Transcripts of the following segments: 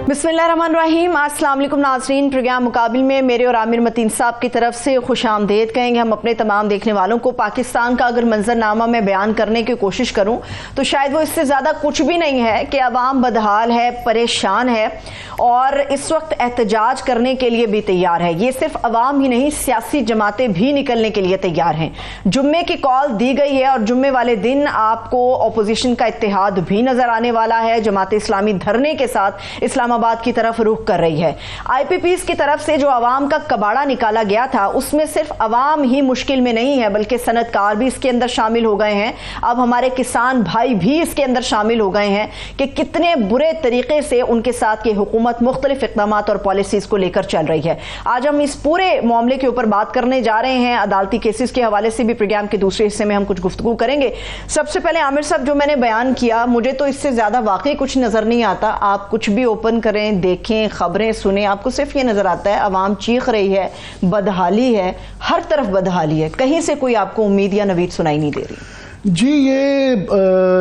बिस्मिल्लाहिर्रहमानिर्रहीम। अस्सलाम वालेकुम नाज़रीन, प्रोग्राम मुकाबिल में मेरे और आमिर मतीन साहब की तरफ से खुशामदीद कहेंगे हम अपने तमाम देखने वालों को। पाकिस्तान का अगर मंजरनामा मैं बयान करने की कोशिश करूं तो शायद वो इससे ज़्यादा कुछ भी नहीं है कि अवाम बदहाल है, परेशान है और इस वक्त एहतजाज करने के लिए भी तैयार है। ये सिर्फ अवाम ही नहीं, सियासी जमातें भी निकलने के लिए तैयार हैं। जुम्मे की कॉल दी गई है और जुम्मे वाले दिन आपको अपोजिशन का इत्तेहाद भी नजर आने वाला है। जमात इस्लामी धरने के साथ इस्लामाबाद की तरफ रुख कर रही है। IPPs की तरफ से जो अवाम का कबाड़ा निकाला गया था उसमें सिर्फ अवाम ही मुश्किल में नहीं है बल्कि सनतकार भी इसके अंदर शामिल हो गए हैं। अब हमारे किसान भाई भी इसके अंदर शामिल हो गए हैं कि कितने बुरे तरीके से उनके साथ ये हुकूमत मुख्तलिफ इक़दाम और पॉलिसीज को लेकर चल रही है। आज हम इस पूरे मामले के ऊपर बात करने जा रहे हैं। अदालती केसेस के हवाले से भी प्रोग्राम के दूसरे हिस्से में हम कुछ गुफ्तगू करेंगे। सबसे पहले आमिर साहब, जो मैंने बयान किया मुझे तो इससे ज्यादा वाकई कुछ नजर नहीं आता। आप कुछ भी ओपन करें, देखें, खबरें सुने, आपको सिर्फ ये नजर आता है अवाम चीख रही है, बदहाली है, हर तरफ बदहाली है, कहीं से कोई आपको उम्मीद या नवीद सुनाई नहीं दे रही। जी, ये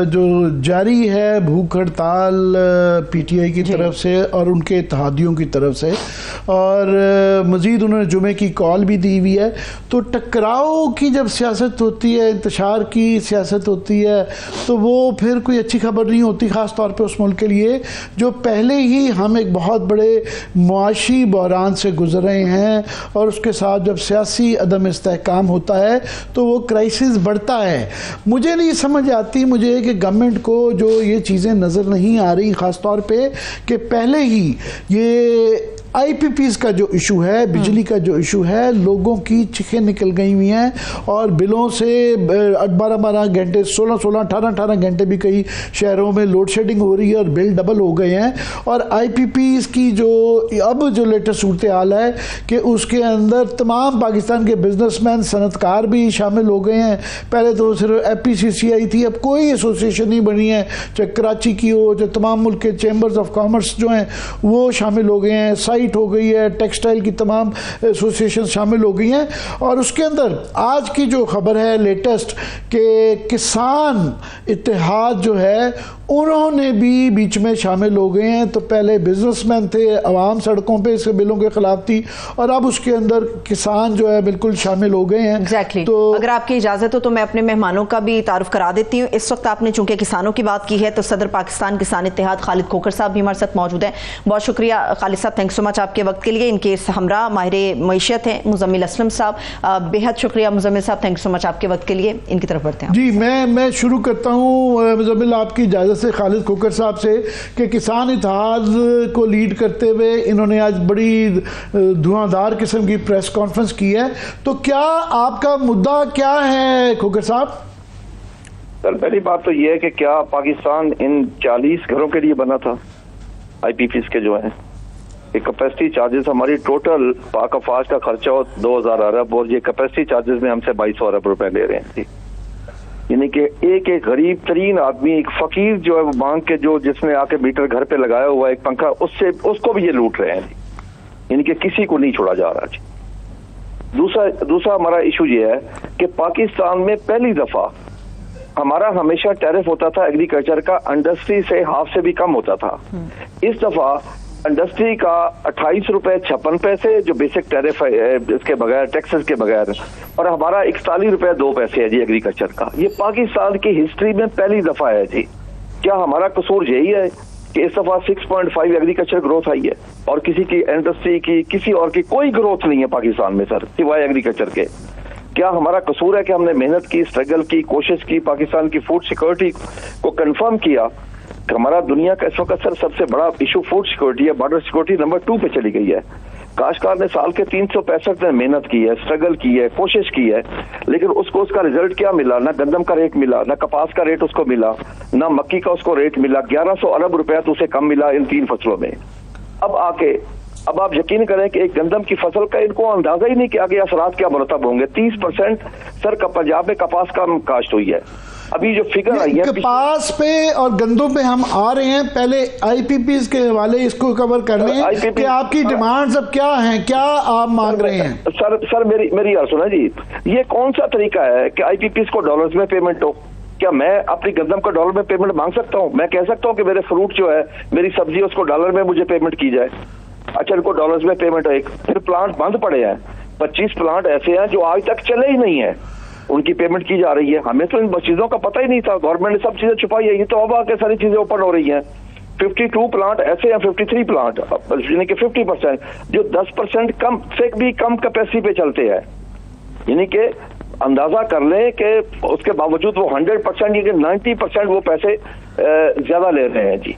जो जारी है भूख हड़ताल PTI की तरफ से और उनके इत्तेहादियों की तरफ से, और मज़ीद उन्होंने जुमे की कॉल भी दी हुई है। तो टकराव की जब सियासत होती है, इंतशार की सियासत होती है, तो वो फिर कोई अच्छी खबर नहीं होती, ख़ास तौर पे उस मुल्क के लिए जो पहले ही हम एक बहुत बड़े मुआशी बहरान से गुजर रहे हैं। और उसके साथ जब सियासी अदम इस्तेहकाम होता है तो वो क्राइसिस बढ़ता है। मुझे नहीं समझ आती मुझे कि गवर्नमेंट को जो ये चीज़ें नज़र नहीं आ रही, ख़ास तौर पे कि पहले ही ये IPPs का जो इशू है, बिजली का जो इशू है, लोगों की चीखें निकल गई हुई हैं और बिलों से 12-12 घंटे, 16-16, 18-18 घंटे भी कई शहरों में लोड शेडिंग हो रही है और बिल डबल हो गए हैं। और IPPs की जो अब जो लेटेस्ट सूरत हाल है कि उसके अंदर तमाम पाकिस्तान के बिजनेसमैन, सनतकार भी शामिल हो गए हैं। पहले तो सिर्फ FPCCI थी, अब कोई एसोसिएशन नहीं बनी है, चाहे कराची की हो, चाहे तमाम मुल्क के चैम्बर्स ऑफ कॉमर्स जो हैं वो शामिल हो गए हैं, हो गई है, टेक्सटाइल की तमाम एसोसिएशन शामिल हो गई हैं। और उसके अंदर आज की जो खबर है लेटेस्ट कि किसान इत्तेहाद जो है उन्होंने भी बीच में शामिल हो गए हैं। तो पहले बिजनेसमैन थे, अवाम सड़कों पे इसके बिलों के खिलाफ थी, और अब उसके अंदर किसान जो है बिल्कुल शामिल हो गए हैं। Exactly. तो अगर आपकी इजाजत हो तो मैं अपने मेहमानों का भी तारुफ करा देती हूँ। इस वक्त आपने चूंकि किसानों की बात की है तो सदर पाकिस्तान किसान इत्तेहाद खालिद खोखर साहब भी हमारे साथ मौजूद हैं। बहुत शुक्रिया खालिद साहब, थैंक सो मच आपके वक्त के लिए। इनके हमरा माहिर मईशत हैं मुजम्मिल असलम साहब, बेहद शुक्रिया मुजम्मिल साहब, थैंक सो मच आपके वक्त के लिए। इनकी तरफ बढ़ते हैं। जी, मैं शुरू करता हूँ मुजम्मिल आपकी इजाज़त से खालिद खोखर साहब से कि किसान इत्तेहाद को लीड करते हुए इन्होंने आज बड़ी धुआंधार किस्म की प्रेस कॉन्फ्रेंस की है। तो क्या आपका मुद्दा क्या है खोखर साहब? सर, पहली बात तो ये है कि क्या पाकिस्तान इन 40 घरों के लिए बना था? IPPs के जो है कैपेसिटी चार्जेस, हमारी टोटल पाक अफवाज का खर्चा 2000 अरब और ये कैपेसिटी चार्जेस में हमसे 2200 अरब रुपए ले रहे हैं। यानी कि एक गरीब तरीन आदमी, एक फकीर जो है वो मांग के जो जिसने आके मीटर घर पे लगाया हुआ एक पंखा, उससे उसको भी ये लूट रहे हैं। यानी कि किसी को नहीं छोड़ा जा रहा जी। दूसरा हमारा इशू ये है कि पाकिस्तान में पहली दफा हमारा हमेशा टैरिफ होता था एग्रीकल्चर का इंडस्ट्री से हाफ से भी कम होता था। इस दफा इंडस्ट्री का 28 रुपए 56 पैसे जो बेसिक टैरिफ है इसके बगैर, टैक्सेस के बगैर, और हमारा 41 रुपए 2 पैसे है जी एग्रीकल्चर का। ये पाकिस्तान की हिस्ट्री में पहली दफा है जी। क्या हमारा कसूर यही है कि इस दफा 6.5 एग्रीकल्चर ग्रोथ आई है और किसी की इंडस्ट्री की, किसी और की कोई ग्रोथ नहीं है पाकिस्तान में सर, सिवाय एग्रीकल्चर के? क्या हमारा कसूर है कि हमने मेहनत की, स्ट्रगल की, कोशिश की, पाकिस्तान की फूड सिक्योरिटी को कंफर्म किया? हमारा दुनिया का इस वक्त सर सबसे बड़ा इशू फूड सिक्योरिटी है, बॉर्डर सिक्योरिटी नंबर 2 पे चली गई है। काश्तकार ने साल के 365 दिन मेहनत की है, स्ट्रगल की है, कोशिश की है, लेकिन उसको उसका रिजल्ट क्या मिला? ना गंदम का रेट मिला, ना कपास का रेट उसको मिला, ना मक्की का उसको रेट मिला। 1100 अरब रुपया तो उसे कम मिला इन 3 फसलों में। अब आप यकीन करें कि एक गंदम की फसल का इनको अंदाजा ही नहीं कि आगे असरात क्या मुरतब होंगे। 30% सर पंजाब में कपास का काश्त हुई है। अभी जो फिगर आई है कपास पे और गंदों पे हम आ रहे हैं, पहले IPPs के हवाले इसको कवर कर लें कि आपकी डिमांड्स अब क्या हैं, क्या आप मांग रहे हैं? सर मेरी यार सुना जी, ये कौन सा तरीका है कि IPPs को डॉलर्स में पेमेंट हो? क्या मैं अपनी गंदम का डॉलर में पेमेंट मांग सकता हूँ? मैं कह सकता हूँ कि मेरे फ्रूट जो है, मेरी सब्जी, उसको डॉलर में मुझे पेमेंट की जाए। अच्छा, इनको डॉलर्स में पेमेंट है। फिर प्लांट बंद पड़े हैं, 25 प्लांट ऐसे हैं जो आज तक चले ही नहीं है, उनकी पेमेंट की जा रही है। हमें तो इन चीजों का पता ही नहीं था, गवर्नमेंट ने सब चीजें छुपाई है। ये तो अब आके सारी चीजें ओपन हो रही हैं। 52 प्लांट ऐसे हैं, 53 प्लांट यानी कि 50%, जो 10% कम से भी कम कैपेसिटी पे चलते हैं। यानी कि अंदाजा कर लें कि उसके बावजूद वो 100% यानी 90% वो पैसे ज्यादा ले रहे हैं जी।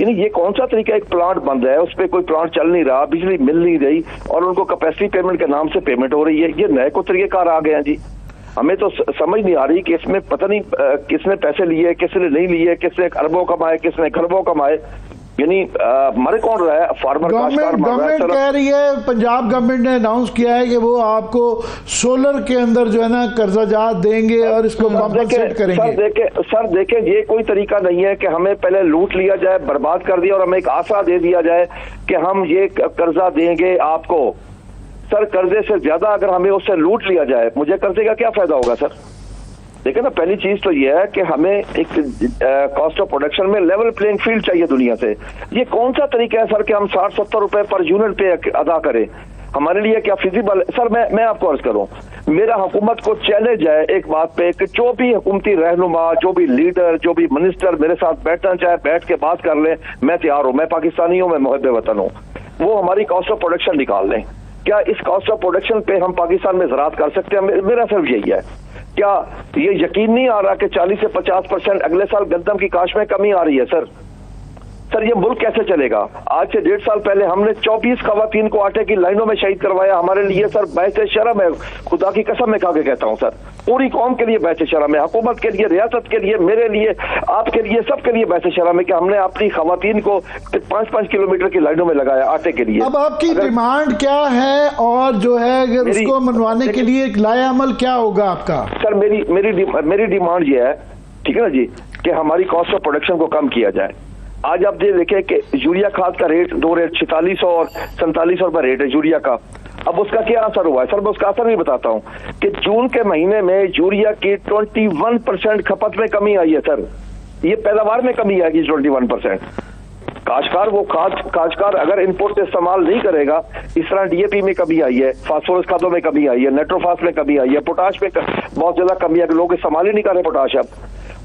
यानी ये कौन सा तरीका, एक प्लांट बंद है, उस पर कोई प्लांट चल नहीं रहा, बिजली मिल नहीं रही और उनको कैपेसिटी पेमेंट के नाम से पेमेंट हो रही है। ये नए को तरीकेकार आ गए हैं जी। हमें तो समझ नहीं आ रही कि इसमें पता नहीं किसने पैसे लिए, किसने नहीं लिए, किसने अरबों कमाए, किसने खरबों कमाए। यानी मर कौन रहा है? फार्मर। गवर्नमेंट कह रही है, पंजाब गवर्नमेंट ने अनाउंस किया है कि वो आपको सोलर के अंदर जो है ना कर्जाजात देंगे और इसको कॉम्पनसेट करेंगे। सर देखें, ये कोई तरीका नहीं है कि हमें पहले लूट लिया जाए, बर्बाद कर दिया और हमें एक आशा दे दिया जाए कि हम ये कर्जा देंगे आपको। सर, कर्जे से ज्यादा अगर हमें उससे लूट लिया जाए, मुझे कर्जे का क्या फायदा होगा सर? देखिए ना, पहली चीज तो ये है कि हमें एक कॉस्ट ऑफ प्रोडक्शन में लेवल प्लेइंग फील्ड चाहिए दुनिया से। ये कौन सा तरीका है सर कि हम 60-70 रुपए पर यूनिट पे अदा करें? हमारे लिए क्या फिजिबल? सर मैं आपको अर्ज करूं, मेरा हुकूमत को चैलेंज है एक बात पे कि जो भी हुकूमती रहनुमा, जो भी लीडर, जो भी मिनिस्टर मेरे साथ बैठना चाहे, बैठ के बात कर ले, मैं तैयार हूं। मैं पाकिस्तानी हूं, मैं मुहब्बे वतन हूं। वो हमारी कॉस्ट ऑफ प्रोडक्शन निकाल लें। क्या इस कॉस्ट ऑफ प्रोडक्शन पे हम पाकिस्तान में ज़राअत कर सकते हैं? मेरा सिर्फ यही है। क्या ये यकीन नहीं आ रहा कि 40 से 50% अगले साल गंदम की काश में कमी आ रही है? सर ये मुल्क कैसे चलेगा? आज से 1.5 साल पहले हमने 24 खवातीन को आटे की लाइनों में शहीद करवाया। हमारे लिए सर बाइसे शर्म है, खुदा की कसम मैं खा के कहता हूँ सर, पूरी कौम के लिए बाइसे शर्म है, हुकूमत के लिए, रियासत के लिए, मेरे लिए, आपके लिए, सबके लिए बाइसे शर्म है कि हमने अपनी खवातीन को 5-5 किलोमीटर की लाइनों में लगाया आटे के लिए। अब आपकी डिमांड क्या है और जो है अगर उसको मनवाने के लिए लाएअमल क्या होगा आपका? सर मेरी डिमांड ये है, ठीक है ना जी, कि हमारी कॉस्ट ऑफ प्रोडक्शन को कम किया जाए। आज आप ये देखें कि यूरिया खाद का रेट 2 रेट 4600 और 4700 रुपए रेट है यूरिया का। अब उसका क्या असर हुआ है सर? मैं उसका असर भी बताता हूँ कि जून के महीने में यूरिया की 21% खपत में कमी आई है सर। ये पैदावार में कमी आएगी 21%। काश्तकार अगर इनपुट इस्तेमाल नहीं करेगा, इस तरह डीएपी में कमी आई है, फास्फोरस खादों में कमी आई है, नाइट्रोफास में कमी आई है, पोटाश में बहुत ज्यादा कमी है, लोग इस्तेमाल ही नहीं कर रहे पोटाश अब।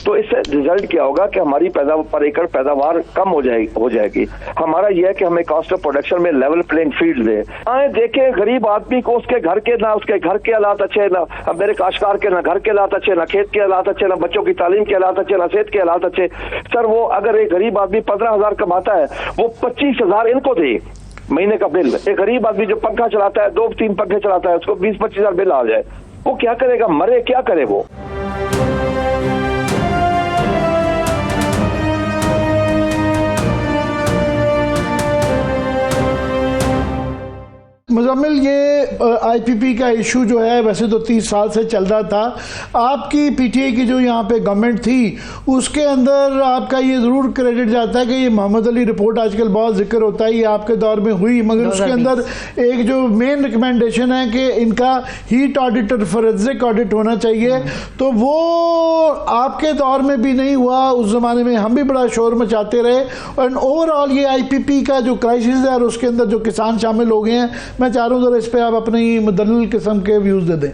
तो इससे रिजल्ट क्या होगा कि हमारी पर एकड़ पैदावार कम हो जाएगी। हमारा यह है कि हमें कॉस्ट ऑफ प्रोडक्शन में लेवल प्लेइंग फील्ड दे। आए देखें गरीब आदमी को उसके घर के हालात अच्छे, ना अब मेरे काश्तकार के ना घर के हालात अच्छे, ना खेत के हालात अच्छे, ना बच्चों की तालीम के हालात अच्छे, ना सेहत के हालात अच्छे। सर वो अगर एक गरीब आदमी 15,000 कमाता है, वो 25,000 इनको दे महीने का बिल। एक गरीब आदमी जो पंखा चलाता है, 2-3 पंखे चलाता है, उसको 20-25,000 बिल आ जाए, वो क्या करेगा? मरे क्या करे वो? मुजम्मिल, ये आईपीपी का इशू जो है वैसे तो 30 साल से चल रहा था। आपकी पीटीआई की जो यहाँ पे गवर्नमेंट थी उसके अंदर आपका ये ज़रूर क्रेडिट जाता है कि ये मोहम्मद अली रिपोर्ट आजकल बहुत जिक्र होता है, ये आपके दौर में हुई, मगर उसके अंदर एक जो मेन रिकमेंडेशन है कि इनका हीट ऑडिट और फोरेंसिक ऑडिट होना चाहिए, तो वो आपके दौर में भी नहीं हुआ। उस ज़माने में हम भी बड़ा शोर मचाते रहे। और ओवरऑल ये आईपीपी का जो क्राइसिस है और उसके अंदर जो किसान शामिल हो गए हैं, मैं चाह रहा हूं जरा इस पे आप अपनी मुदल्लल किस्म के व्यूज दे दें।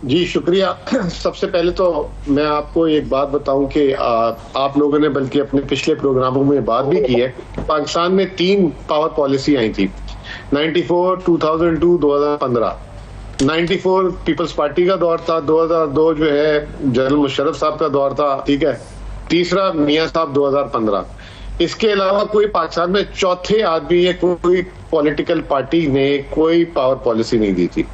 जी शुक्रिया। सबसे पहले तो मैं आपको एक बात बताऊं कि आप लोगों ने बल्कि अपने पिछले प्रोग्रामों में बात भी की है, पाकिस्तान में 3 पावर पॉलिसी आई थी, 94, 2002, 2015। 94 पीपल्स पार्टी का दौर था, 2002 जो है जनरल मुशर्रफ साहब का दौर था, ठीक है। तीसरा मियां साहब 2015। इसके अलावा कोई पाकिस्तान में चौथे आदमी या कोई पॉलिटिकल पार्टी ने कोई पावर पॉलिसी नहीं दी थी।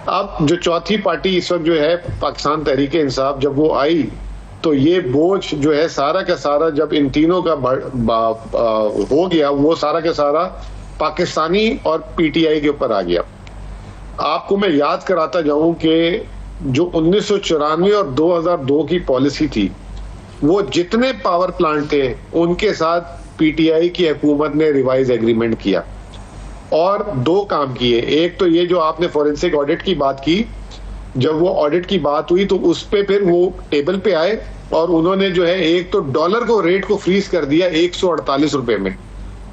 अब जो चौथी पार्टी इस वक्त जो है पाकिस्तान तहरीक इंसाफ, जब वो आई तो ये बोझ जो है सारा का सारा जब इन तीनों का हो गया, वो सारा का सारा पाकिस्तानी और पीटीआई के ऊपर आ गया। आपको मैं याद कराता जाऊं कि जो 1994 और 2002 की पॉलिसी थी, वो जितने पावर प्लांट थे उनके साथ पीटीआई की हुकूमत ने रिवाइज एग्रीमेंट किया और 2 काम किए। एक तो ये जो आपने फोरेंसिक ऑडिट की बात की, जब वो ऑडिट की बात हुई तो उस पे फिर वो टेबल पे आए और उन्होंने जो है एक तो डॉलर को रेट को फ्रीज कर दिया 148 रुपए में।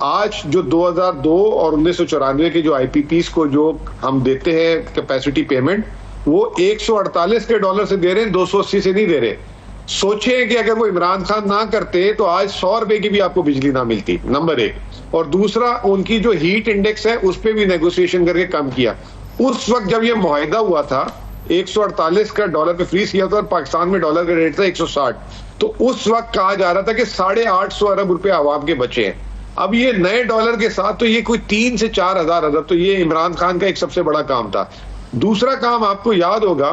आज जो 2002 और 1994 के जो आईपीपीस को जो हम देते हैं कैपेसिटी पेमेंट, वो 148 के डॉलर से दे रहे हैं, 280 से नहीं दे रहे। सोचे कि अगर वो इमरान खान ना करते तो आज 100 रुपए की भी आपको बिजली ना मिलती, नंबर एक। और दूसरा, उनकी जो हीट इंडेक्स है उस पर भी नेगोशिएशन करके कम किया। उस वक्त जब ये मुआहिदा हुआ था 148 का डॉलर पे फ्रीज किया था और पाकिस्तान में डॉलर का रेट था 160, तो उस वक्त कहा जा रहा था कि 850 अरब रुपए आवाम के बचे हैं। अब ये नए डॉलर के साथ तो ये कोई 3 से 4 हजार अरब, तो ये इमरान खान का एक सबसे बड़ा काम था। दूसरा काम आपको याद होगा,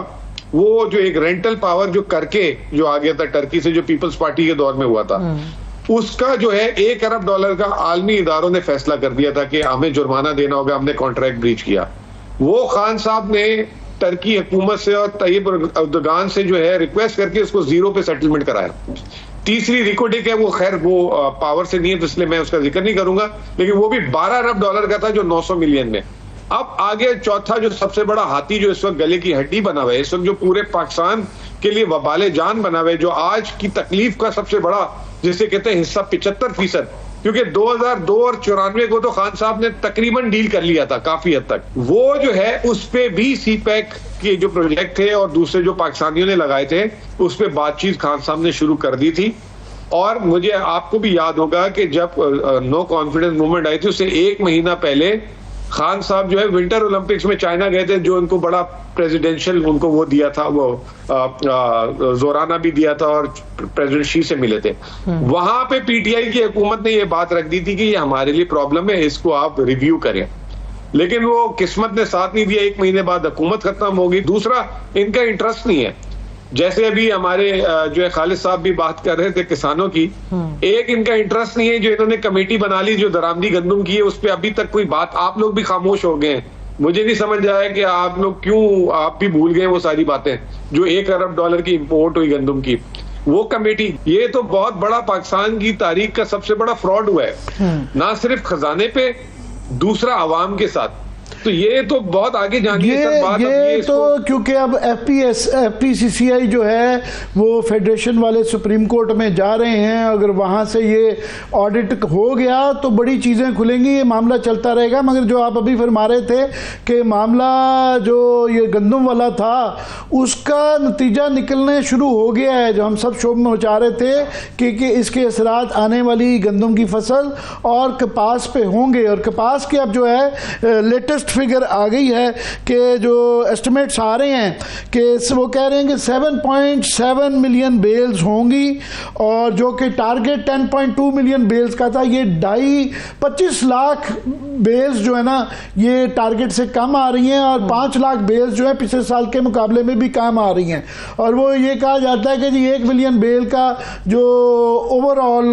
वो जो एक रेंटल पावर जो करके जो आ गया था टर्की से, जो पीपल्स पार्टी के दौर में हुआ था, उसका जो है 1 अरब डॉलर का आलमी इदारों ने फैसला कर दिया था कि हमें जुर्माना देना होगा, हमने कॉन्ट्रैक्ट ब्रीच किया। वो खान साहब ने टर्की हुकूमत से और तैयब अर्दोगान से जो है रिक्वेस्ट करके उसको 0 पे सेटलमेंट कराया। तीसरी रिकोडिक है, वो खैर वो पावर से नहीं है तो इसलिए मैं उसका जिक्र नहीं करूंगा, लेकिन वो भी 12 अरब डॉलर का था जो 900 मिलियन में। अब आगे चौथा जो सबसे बड़ा हाथी जो इस वक्त गले की हड्डी बना हुआ है, इस वक्त जो पूरे पाकिस्तान के लिए वबाले जान बना हुआ है, जो आज की तकलीफ का सबसे बड़ा जिसे कहते हैं हिस्सा 75%, क्योंकि 2002 और 94 को तो खान साहब ने तकरीबन डील कर लिया था काफी हद तक। वो जो है उस पे भी सीपैक के जो प्रोजेक्ट थे और दूसरे जो पाकिस्तानियों ने लगाए थे उस पे बातचीत खान साहब ने शुरू कर दी थी। और मुझे आपको भी याद होगा कि जब नो कॉन्फिडेंस मूवमेंट आई थी उससे 1 महीना पहले खान साहब जो है विंटर ओलंपिक्स में चाइना गए थे, जो उनको बड़ा प्रेसिडेंशियल उनको वो दिया था, वो जोराना भी दिया था और प्रेसिडेंट शी से मिले थे। वहां पे पीटीआई की हुकूमत ने ये बात रख दी थी कि ये हमारे लिए प्रॉब्लम है, इसको आप रिव्यू करें, लेकिन वो किस्मत ने साथ नहीं दिया। 1 महीने बाद हुकूमत खत्म होगी। दूसरा, इनका इंटरेस्ट नहीं है। जैसे अभी हमारे जो है खालिद साहब भी बात कर रहे थे किसानों की, एक इनका इंटरेस्ट नहीं है जो इन्होंने कमेटी बना ली जो दरामदी गंदम की है, उस पर अभी तक कोई बात, आप लोग भी खामोश हो गए हैं। मुझे नहीं समझ आया कि आप लोग क्यों, आप भी भूल गए वो सारी बातें जो 1 अरब डॉलर की इंपोर्ट हुई गंदम की, वो कमेटी। ये तो बहुत बड़ा पाकिस्तान की तारीख का सबसे बड़ा फ्रॉड हुआ है, ना सिर्फ खजाने पे, दूसरा आवाम के साथ। तो ये तो बहुत आगे जानी है सर बात। ये तो क्योंकि अब एफपीसीसीआई जो है वो फेडरेशन वाले सुप्रीम कोर्ट में जा रहे हैं, अगर वहां से ये ऑडिट हो गया तो बड़ी चीजें खुलेंगी, ये मामला चलता रहेगा। मगर जो आप अभी फरमा रहे थे कि मामला जो ये गंदम वाला था उसका नतीजा निकलने शुरू हो गया है, जो हम सब शोभ में मचा रहे थे कि इसके असरात आने वाली गंदम की फसल और कपास पे होंगे। और कपास के अब जो है लेटेस्ट फिगर आ गई है कि जो एस्टिमेट्स आ रहे हैं कि वो कह रहे हैं कि 7.7 मिलियन बेल्स होंगी, और जो कि टारगेट 10.2 मिलियन बेल्स का था, ये 25 लाख बेल्स जो है ना ये टारगेट से कम आ रही हैं, और 5 लाख बेल्स जो है पिछले साल के मुकाबले में भी कम आ रही हैं। और वो ये कहा जाता है कि जी 1 मिलियन बेल का जो ओवरऑल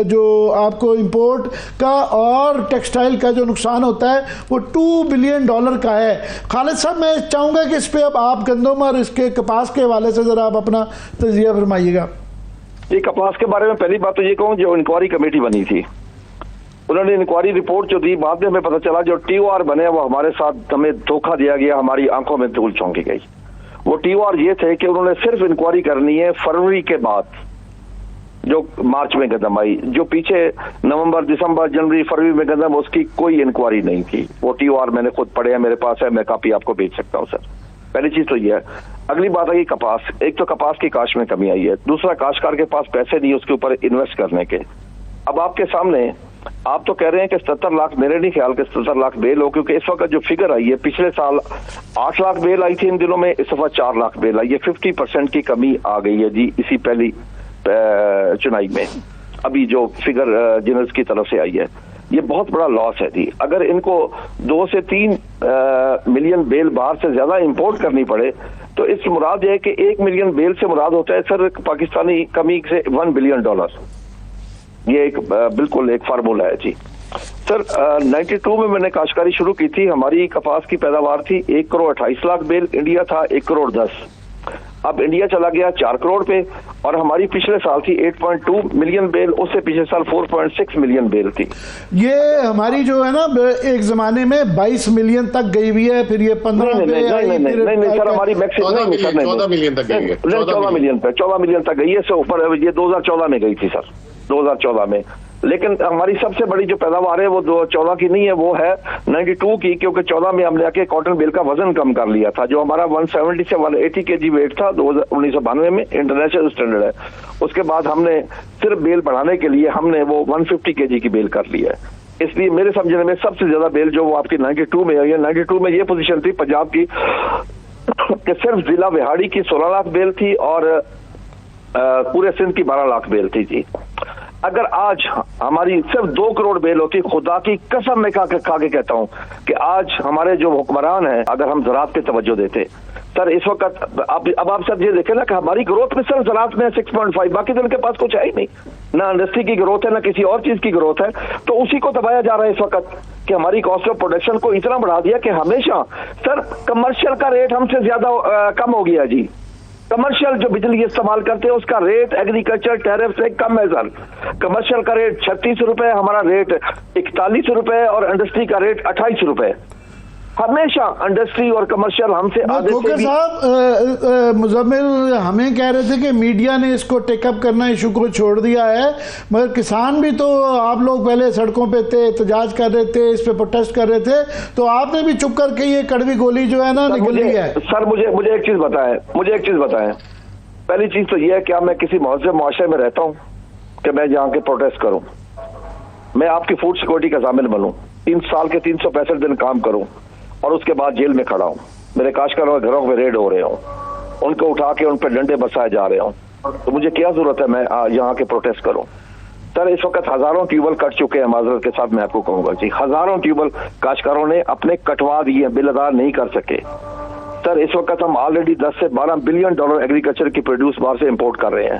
जो आपको इंपोर्ट का और टेक्सटाइल का जो नुकसान होता है वो $2 बिलियन का है। खालिद साहब, मैं चाहूंगा कि इस पे अब आप गंदम और इसके कपास के हवाले से जरा आप अपना तजिया फरमाइएगा। ये कपास के बारे में पहली बात तो ये कहूँ, जो इंक्वायरी कमेटी बनी थी उन्होंने इंक्वायरी रिपोर्ट जो दी, बाद में हमें पता चला जो TOR बने वो हमारे साथ हमें धोखा दिया गया, हमारी आंखों में धूल झोंकी गई। वो TOR ये थे कि उन्होंने सिर्फ इंक्वायरी करनी है फरवरी के बाद, जो मार्च में गंदम आई, जो पीछे नवंबर, दिसंबर, जनवरी, फरवरी में गंदम, उसकी कोई इंक्वायरी नहीं थी। वो TOR मैंने खुद पढ़े हैं, मेरे पास है, मैं कॉपी आपको भेज सकता हूँ सर। पहली चीज तो ये है। अगली बात है कि कपास, एक तो कपास की काश्त में कमी आई है, दूसरा काश्तकार के पास पैसे नहीं उसके ऊपर इन्वेस्ट करने के। अब आपके सामने आप तो कह रहे हैं कि 77 लाख, मेरे नहीं ख्याल के 77 लाख बेल हो, क्योंकि इस वक्त जो फिगर आई है, पिछले साल 8 लाख बेल आई थी इन दिनों में, इस दफा 4 लाख बेल आई है। 50% की कमी आ गई है जी इसी पहली चुनाई में। अभी जो फिगर जिनर्स की तरफ से आई है, ये बहुत बड़ा लॉस है जी। अगर इनको 2 से 3 मिलियन बेल बाहर से ज्यादा इंपोर्ट करनी पड़े तो इस मुराद है कि 1 मिलियन बेल से मुराद होता है सर पाकिस्तानी कमी से $1 बिलियन। ये एक बिल्कुल एक फार्मूला है जी सर। 92 में मैंने काश्तकारी शुरू की थी, हमारी कपास की पैदावार थी 1 करोड़ 28 लाख बेल, इंडिया था 1 करोड़ 10। अब इंडिया चला गया 4 करोड़ पे, और हमारी पिछले साल थी 8.2 मिलियन बेल, उससे पिछले साल 4.6 मिलियन बेल थी। ये हमारी जो है ना एक जमाने में 22 मिलियन तक गई हुई है, फिर ये 15 नहीं सर, हमारी मैक्सिमम 14 मिलियन तक गई है, 14 मिलियन तक गई है, इससे ऊपर ये 2014 में गई थी सर, 2014 में। लेकिन हमारी सबसे बड़ी जो पैदावार है वो 2014 की नहीं है, वो है 92 की, क्योंकि 14 में हमने आके कॉटन बेल का वजन कम कर लिया था। जो हमारा 170 से 180 केजी वेट था 1992 में, इंटरनेशनल स्टैंडर्ड है। उसके बाद हमने सिर्फ बेल बढ़ाने के लिए हमने वो 150 केजी की बेल कर ली है। इसलिए मेरे समझने में सबसे ज्यादा बेल जो वो आपकी 92 में है, 92 में ये पोजीशन थी पंजाब की कि सिर्फ जिला विहाड़ी की 16 लाख बेल थी और पूरे सिंध की 12 लाख बेल थी जी। अगर आज हमारी सिर्फ 2 करोड़ बेल होती, खुदा की कसम मैं खा के कहता हूं कि आज हमारे जो हुक्मरान हैं, अगर हम ज़राअत पे तवज्जो देते सर, इस वक्त अब आप सब ये देखें ना कि हमारी ग्रोथ में सिर्फ ज़राअत में 6.5, बाकी तो उनके पास कुछ है ही नहीं, ना इंडस्ट्री की ग्रोथ है ना किसी और चीज की ग्रोथ है। तो उसी को दबाया जा रहा है इस वक्त कि हमारी कॉस्ट ऑफ प्रोडक्शन को इतना बढ़ा दिया कि हमेशा सर कमर्शियल का रेट हमसे ज्यादा कम हो गया जी। कमर्शियल जो बिजली इस्तेमाल करते हैं उसका रेट एग्रीकल्चर टैरिफ से कम है सर। कमर्शियल का रेट 36 रुपए, हमारा रेट 41 रुपए और इंडस्ट्री का रेट 28 रुपए। हमेशा इंडस्ट्री और कमर्शियल हमसे आधे से भी। साहब मुजम्मिल हमें कह रहे थे कि मीडिया ने इसको टेकअप करना, इशू को छोड़ दिया है, मगर किसान भी तो आप लोग पहले सड़कों पे थे, एहतजाज कर रहे थे, इस पे प्रोटेस्ट कर रहे थे, तो आपने भी चुप करके ये कड़वी गोली जो है ना निकल ली है। सर मुझे एक चीज बताएं, पहली चीज तो ये है कि मैं किसी महज़ब मुआशरे में रहता हूँ कि मैं यहाँ के प्रोटेस्ट करूँ, मैं आपकी फूड सिक्योरिटी का जामिन बनूं, 3 साल के 365 दिन काम करूं और उसके बाद जेल में खड़ा हूं, मेरे काश्तकारों के घरों में रेड हो रहे हों, उनको उठा के उन पर डंडे बरसाए जा रहे हों, तो मुझे क्या जरूरत है मैं यहाँ के प्रोटेस्ट करूं। सर इस वक्त हजारों ट्यूबवेल कट चुके हैं, माजरत के साथ मैं आपको कहूंगा जी, हजारों ट्यूबवेल काश्तकारों ने अपने कटवा दिए, बिल अदा नहीं कर सके। सर इस वक्त हम ऑलरेडी 10 से 12 बिलियन डॉलर एग्रीकल्चर की प्रोड्यूस बाहर से इम्पोर्ट कर रहे हैं।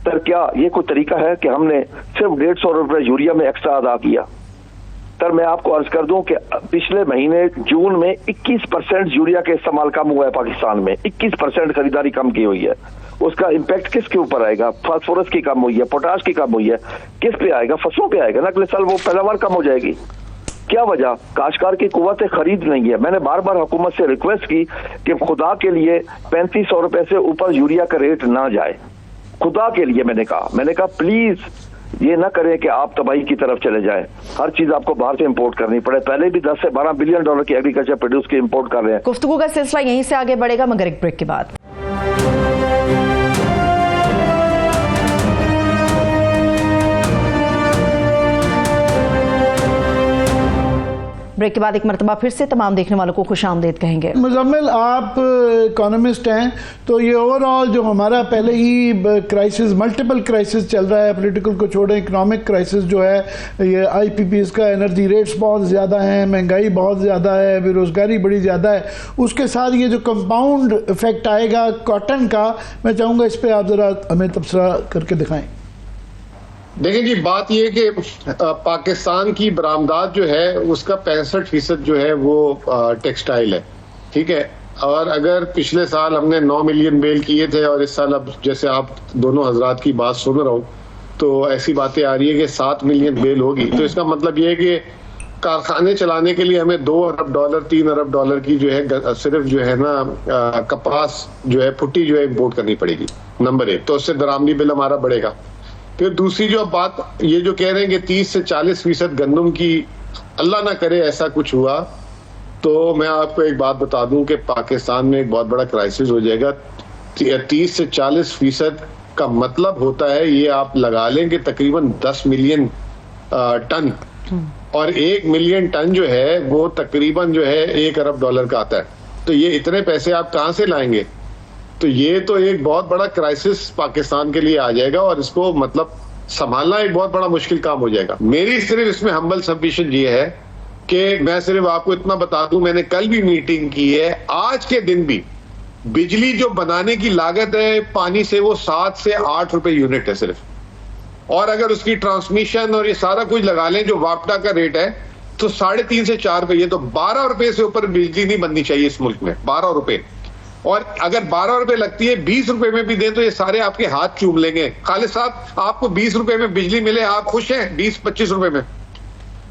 सर क्या ये कोई तरीका है कि हमने सिर्फ 150 रुपए यूरिया में एक्स्ट्रा अदा किया। सर मैं आपको अर्ज कर दूं कि पिछले महीने जून में 21% यूरिया के इस्तेमाल कम हुआ है पाकिस्तान में, 21% खरीदारी कम की हुई है। उसका इम्पैक्ट किसके ऊपर आएगा? फास्फोरस की कम हुई है, पोटाश की कम हुई है, किस पे आएगा? फसलों पे आएगा ना, अगले साल वो पैदावार कम हो जाएगी। क्या वजह? काश्तकार की कुव्वत खरीद नहीं है। मैंने बार बार हुकूमत से रिक्वेस्ट की कि खुदा के लिए 3500 रुपए से ऊपर यूरिया का रेट ना जाए, खुदा के लिए मैंने कहा प्लीज ये ना करें कि आप तबाही की तरफ चले जाएं, हर चीज आपको बाहर से इंपोर्ट करनी पड़े। पहले भी 10 से 12 बिलियन डॉलर की एग्रीकल्चर प्रोड्यूस की इंपोर्ट कर रहे हैं। गुफ्तगू का सिलसिला यहीं से आगे बढ़ेगा मगर एक ब्रेक के बाद। ब्रेक के बाद एक मरतबा फिर से तमाम देखने वालों को खुशामदीद कहेंगे। मुजम्मिल आप इकोनॉमिस्ट हैं, तो ये ओवरऑल जो हमारा पहले ही क्राइसिस, मल्टीपल क्राइसिस चल रहा है, पॉलिटिकल को छोड़े इकोनॉमिक क्राइसिस जो है, ये IPPs का, एनर्जी रेट्स बहुत ज़्यादा हैं, महंगाई बहुत ज़्यादा है, बेरोज़गारी बड़ी ज़्यादा है, उसके साथ ये जो कंपाउंड इफेक्ट आएगा कॉटन का, मैं चाहूँगा इस पर आप ज़रा हमें तबसरा करके दिखाएँ। देखिए जी, बात यह कि पाकिस्तान की बरामदात जो है उसका 65% जो है वो टेक्सटाइल है, ठीक है। और अगर पिछले साल हमने 9 मिलियन बेल किए थे और इस साल अब जैसे आप दोनों हजरात की बात सुन रहा हूँ तो ऐसी बातें आ रही है कि 7 मिलियन बेल होगी, तो इसका मतलब ये है कि कारखाने चलाने के लिए हमें 2 अरब डॉलर 3 अरब डॉलर की जो है सिर्फ जो है ना कपास जो है फुट्टी जो है इम्पोर्ट करनी पड़ेगी, नंबर 1। तो उससे दरामदी बिल हमारा बढ़ेगा। फिर दूसरी जो बात ये जो कह रहे हैं कि 30 से 40% गंदम की, अल्लाह ना करे ऐसा कुछ हुआ तो मैं आपको एक बात बता दूं कि पाकिस्तान में एक बहुत बड़ा क्राइसिस हो जाएगा। 30 से 40% का मतलब होता है, ये आप लगा लें कि तकरीबन 10 मिलियन टन, और 1 मिलियन टन जो है वो तकरीबन जो है 1 अरब डॉलर का आता है। तो ये इतने पैसे आप कहाँ से लाएंगे? तो ये तो एक बहुत बड़ा क्राइसिस पाकिस्तान के लिए आ जाएगा और इसको मतलब संभालना एक बहुत बड़ा मुश्किल काम हो जाएगा। मेरी सिर्फ इसमें हम्बल सबमिशन ये है कि मैं सिर्फ आपको इतना बता दूं, मैंने कल भी मीटिंग की है, आज के दिन भी बिजली जो बनाने की लागत है पानी से वो 7 से 8 रुपए यूनिट है सिर्फ, और अगर उसकी ट्रांसमिशन और ये सारा कुछ लगा लें जो वापडा का रेट है तो 3.5 से 4 रुपए, ये तो 12 रुपए से ऊपर बिजली नहीं बननी चाहिए इस मुल्क में, 12 रुपए। और अगर 12 रुपए लगती है, 20 रुपए में भी दें तो ये सारे आपके हाथ चूम लेंगे। खालिद साहब, आपको 20 रुपए में बिजली मिले, आप खुश हैं? 20-25 रुपए में,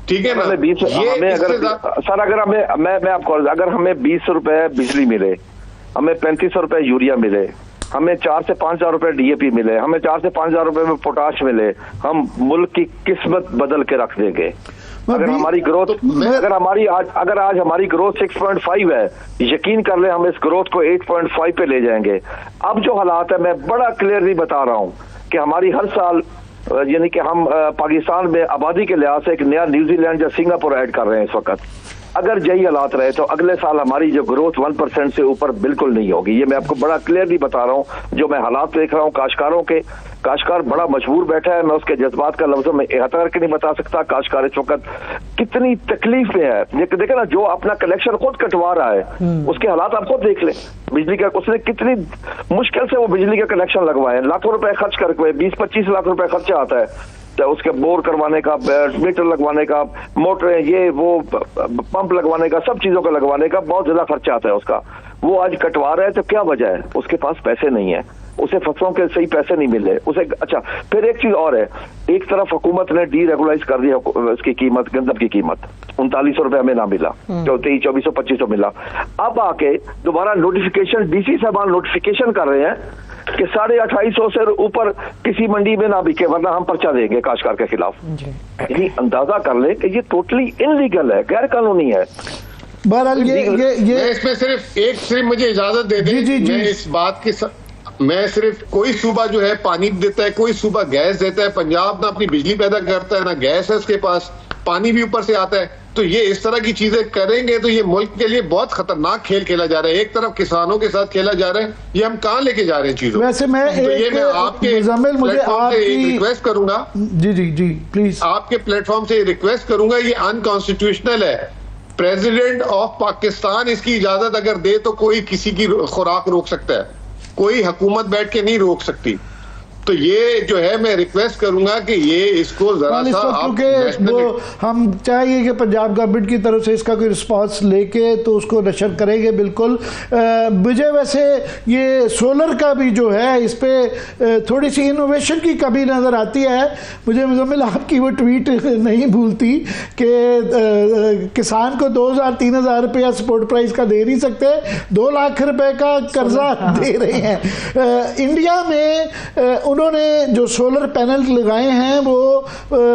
ठीक है ना? हमें अगर सर, अगर हमें मैं आपको अगर हमें 20 रुपए बिजली मिले, हमें 3500 रुपए यूरिया मिले, हमें 4 से 5 हजार रुपए DAP मिले, हमें 4 से 5 हजार रुपए में पोटाश मिले, हम मुल्क की किस्मत बदल के रख देंगे। अगर हमारी ग्रोथ अगर आज हमारी ग्रोथ 6.5 है, यकीन कर ले हम इस ग्रोथ को 8.5 पे ले जाएंगे। अब जो हालात है, मैं बड़ा क्लियरली बता रहा हूं कि हमारी हर साल, यानी कि हम पाकिस्तान में आबादी के लिहाज से एक नया न्यूजीलैंड या सिंगापुर ऐड कर रहे हैं इस वक्त। अगर यही हालात रहे तो अगले साल हमारी जो ग्रोथ 1% से ऊपर बिल्कुल नहीं होगी। ये मैं आपको बड़ा क्लियरली बता रहा हूँ। जो मैं हालात देख रहा हूँ काश्तकारों के, काश्तकार बड़ा मजबूर बैठा है। मैं उसके जज्बात का लफ्जों में इहाता करके नहीं बता सकता। काश्तकार इस वक्त कितनी तकलीफ में है। देखे ना, जो अपना कनेक्शन खुद कटवा रहा है, उसके हालात आप खुद देख लें। बिजली का उसने कितनी मुश्किल से वो बिजली का कनेक्शन लगवाए, लाखों रुपए खर्च करके, 20-25 लाख रुपए खर्चा आता है उसके बोर करवाने का, मीटर लगवाने का, मोटरें, ये वो पंप लगवाने का, सब चीजों का लगवाने का बहुत ज्यादा खर्चा आता है उसका। वो आज कटवा रहा है तो क्या वजह है? उसके पास पैसे नहीं है, उसे फसलों के सही पैसे नहीं मिले उसे। अच्छा, फिर एक चीज और है, एक तरफ हुकूमत ने डीरेगुलाइज कर दिया उसकी कीमत, गंदम की कीमत 3900 रुपए हमें ना मिला, 2300-2400-2500 मिला। अब आके दोबारा नोटिफिकेशन, DC साहब नोटिफिकेशन कर रहे हैं कि 2850 से ऊपर किसी मंडी में ना बिके, वरना हम पर्चा देंगे काश्तकार के खिलाफ। यानी अंदाजा कर ले कि ये टोटली इनलीगल है, गैर कानूनी है। बहरहाल मैं इसमें सिर्फ मुझे इजाजत दे दें, मैं इस बात की मैं सिर्फ, कोई सूबा जो है पानी देता है, कोई सूबा गैस देता है। पंजाब ना अपनी बिजली पैदा करता है, ना गैस है उसके पास, पानी भी ऊपर से आता है। तो ये इस तरह की चीजें करेंगे तो ये मुल्क के लिए बहुत खतरनाक खेल खेला जा रहा है। एक तरफ किसानों के साथ खेला जा रहा है, ये हम कहाँ लेके जा रहे हैं चीजों। वैसे मैं आपके रिक्वेस्ट करूंगा, जी प्लीज, आपके प्लेटफॉर्म से रिक्वेस्ट करूंगा, ये अनकॉन्स्टिट्यूशनल है। प्रेसिडेंट ऑफ पाकिस्तान इसकी इजाजत अगर दे तो कोई किसी की खुराक रोक सकता है, कोई हुकूमत बैठ के नहीं रोक सकती। तो ये जो है, मैं रिक्वेस्ट करूंगा कि ये इसको जरा सा, क्योंकि वो हम चाहिए कि पंजाब गवर्नमेंट की तरफ से इसका कोई रिस्पांस लेके तो उसको नशर करेंगे बिल्कुल। मुझे वैसे ये सोलर का भी जो है, इस पे थोड़ी सी इनोवेशन की कमी नजर आती है मुझे। मुजम्मिल, आपकी वो ट्वीट नहीं भूलती कि किसान को 2000-3000 रुपया सपोर्ट प्राइस का दे नहीं सकते, 2 लाख रुपए का कर्जा दे रहे हैं। इंडिया में उन्होंने जो सोलर पैनल लगाए हैं वो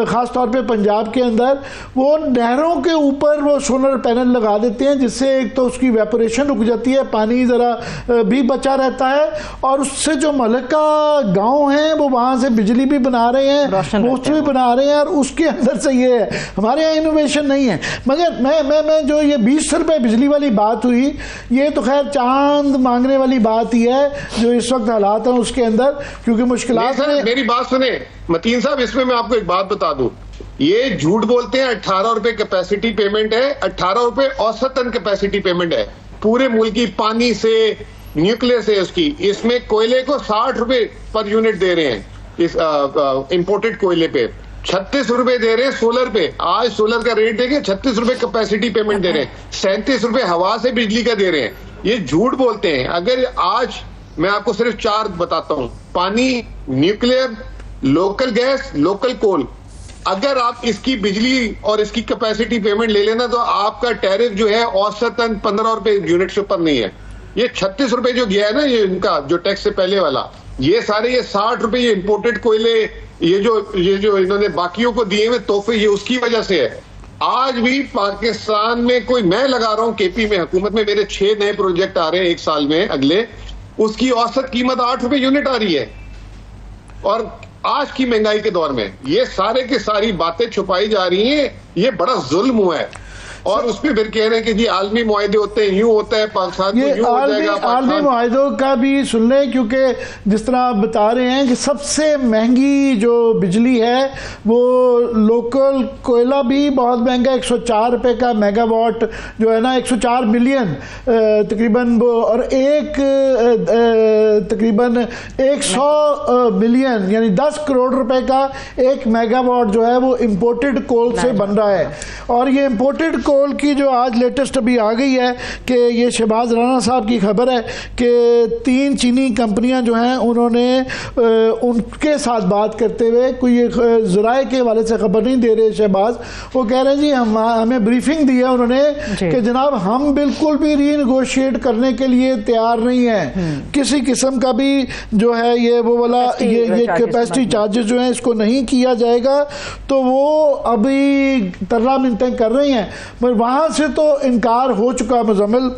ख़ास तौर पे पंजाब के अंदर, वो नहरों के ऊपर वो सोलर पैनल लगा देते हैं, जिससे एक तो उसकी वेपोरेशन रुक जाती है, पानी ज़रा भी बचा रहता है, और उससे जो मलका गांव हैं वो वहाँ से बिजली भी बना रहे हैं, रोशनी भी बना रहे हैं। और उसके अंदर से ये है, हमारे यहाँ इनोवेशन नहीं है। मगर मैं जो ये 20 रुपये बिजली वाली बात हुई, ये तो खैर चांद मांगने वाली बात ही है जो इस वक्त हालात हैं उसके अंदर, क्योंकि मुश्किल। मेरी बात सुने मतीन साहब, इसमें मैं आपको एक बात बता दूं, ये झूठ बोलते हैं। 18 रुपए कैपेसिटी पेमेंट है, 18 रुपए औसतन कैपेसिटी पेमेंट है पूरे मुल्क की, पानी से, न्यूक्लियर से उसकी। इसमें कोयले को 60 रुपए पर यूनिट दे रहे हैं, इस इंपोर्टेड कोयले पे 36 रुपए दे रहे हैं। सोलर पे आज सोलर का रेट देखिए, 36 रुपए कैपेसिटी पेमेंट दे रहे हैं, 37 रुपए हवा से बिजली का दे रहे हैं। ये झूठ बोलते हैं। अगर आज मैं आपको सिर्फ 4 बताता हूं, पानी, न्यूक्लियर, लोकल गैस, लोकल कोल, अगर आप इसकी बिजली और इसकी कैपेसिटी पेमेंट ले लेना तो आपका टैरिफ जो है औसतन 15 रुपए यूनिट से ऊपर नहीं है। ये 36 रुपए जो गया है ना, ये इनका जो टैक्स से पहले वाला, ये सारे ये 60 रुपए ये इंपोर्टेड कोयले, ये जो इन्होंने बाकियों को दिए हुए तोहफे, ये उसकी वजह से है। आज भी पाकिस्तान में कोई, मैं लगा रहा हूं KP में हुकूमत में, मेरे 6 नए प्रोजेक्ट आ रहे हैं 1 साल में अगले, उसकी औसत कीमत 8 रुपए यूनिट आ रही है। और आज की महंगाई के दौर में ये सारे की सारी बातें छुपाई जा रही हैं, ये बड़ा जुल्म हुआ है। और उसमें फिर कह रहे हैं कि जी आलमी मुआहदे होते हैं, यूं होता है, पाकिस्तान को यूं हो जाएगा। आलमी मुआहदों का भी सुन लें, क्योंकि जिस तरह आप बता रहे हैं कि सबसे महंगी जो बिजली है वो लोकल कोयला भी बहुत महंगा, 104 रुपए का मेगावाट जो है ना, 104 मिलियन तकरीबन वो, और तकरीबन 100 मिलियन यानी 10 करोड़ रुपए का 1 मेगावाट जो है वो इम्पोर्टेड कोल से बन रहा है। और ये इम्पोर्टेड कॉल की जो आज लेटेस्ट अभी आ गई है कि ये शहबाज राणा साहब की खबर है कि 3 चीनी कंपनियां जो हैं उन्होंने उनके साथ बात करते हुए, कोई ज़राए के हवाले से खबर नहीं दे रहे शहबाज, वो कह रहे हैं जी हमें ब्रीफिंग दी है उन्होंने कि जनाब हम बिल्कुल भी रीनेगोशिएट करने के लिए तैयार नहीं है, किसी किस्म का भी जो है ये वो वाला ये कैपेसिटी चार्जेस जो है इसको नहीं किया जाएगा। तो वो अभी तरला मिनटें कर रही हैं, मगर वहां से तो इनकार हो चुका मुजम्मिल।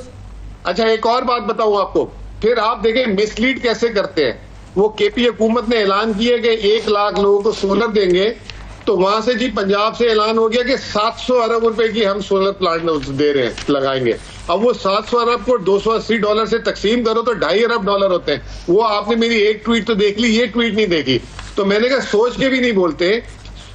अच्छा, एक और बात बताऊं आपको, फिर आप देखें मिसलीड कैसे करते हैं। वो केपी हुकूमत ने ऐलान किया कि 1 लाख लोगों को सोलर देंगे, तो वहां से जी पंजाब से ऐलान हो गया कि 700 अरब रुपए की हम सोलर प्लांट दे रहे हैं, लगाएंगे। अब वो 700 अरब को $280 से तकसीम करो तो $2.5 अरब होते हैं। वो आपने मेरी एक ट्वीट तो देख ली, ये ट्वीट नहीं देखी, तो मैंने कहा सोच के भी नहीं बोलते।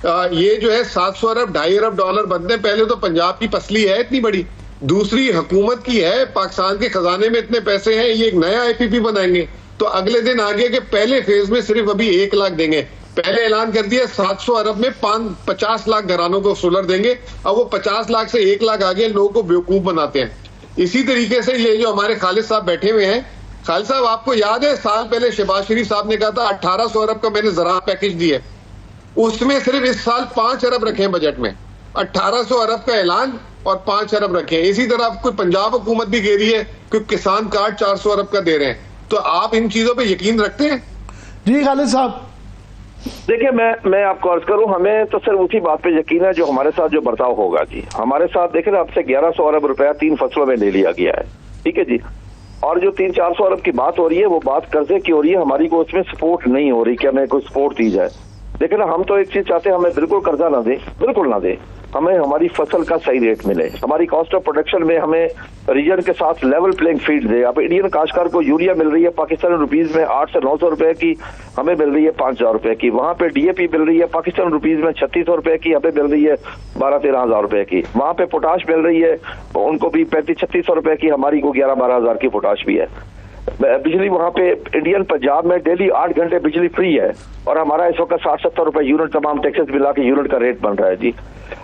ये जो है 700 अरब $2.5 अरब बनते हैं। पहले तो पंजाब की पसली है इतनी बड़ी, दूसरी हुकूमत की है, पाकिस्तान के खजाने में इतने पैसे हैं, ये एक नया IPP बनाएंगे। तो अगले दिन आगे के पहले फेज में सिर्फ अभी 1 लाख देंगे। पहले ऐलान कर दिया 700 अरब में 50 लाख घरानों को सोलर देंगे। अब वो 50 लाख से 1 लाख आगे लोगों को बेवकूफ बनाते हैं। इसी तरीके से ये जो हमारे खालिद साहब बैठे हुए हैं, खालिद साहब आपको याद है साल पहले शहबाज शरीफ साहब ने कहा था 1800 अरब का मैंने ज़राअत पैकेज दिया, उसमें सिर्फ इस साल 5 अरब रखे हैं बजट में। 1800 अरब का ऐलान और 5 अरब रखे हैं। इसी तरह आपको पंजाब हुकूमत भी कह रही है कि किसान कार्ड 400 अरब का दे रहे हैं। तो आप इन चीजों पे यकीन रखते हैं? जी खालिद साहब, देखिए मैं आपको अर्ज करूं, हमें तो सिर्फ उसी बात पे यकीन है जो हमारे साथ जो बर्ताव होगा जी। हमारे साथ देखें ना, अब से 1100 अरब रुपया 3 फसलों में ले लिया गया है, ठीक है जी। और जो 300-400 अरब की बात हो रही है वो बात कर्जे की हो रही है, हमारी को उसमें सपोर्ट नहीं हो रही कि हमें कोई सपोर्ट दी जाए। देखिए ना, हम तो एक चीज चाहते हैं, हमें बिल्कुल कर्जा ना दे, बिल्कुल ना दे, हमें हमारी फसल का सही रेट मिले, हमारी कॉस्ट ऑफ प्रोडक्शन में हमें रीजन के साथ लेवल प्लेइंग फील्ड दे। अब इंडियन काश्तकार को यूरिया मिल रही है पाकिस्तानी रुपीज में 800 से 900 रुपए की, हमें मिल रही है 5000 रुपए की। वहां पे DAP मिल रही है पाकिस्तानी रुपीज में 3600 रुपए की, हमें मिल रही है 12-13 हजार रुपए की। वहां पे पोटाश मिल रही है उनको भी 3500-3600 रुपए की, हमारी को 11-12 हजार की पोटाश भी है। बिजली वहां पे इंडियन पंजाब में डेली 8 घंटे बिजली फ्री है और हमारा इस वक्त 60-70 रुपए यूनिट तमाम टैक्सेस मिला के यूनिट का रेट बन रहा है जी।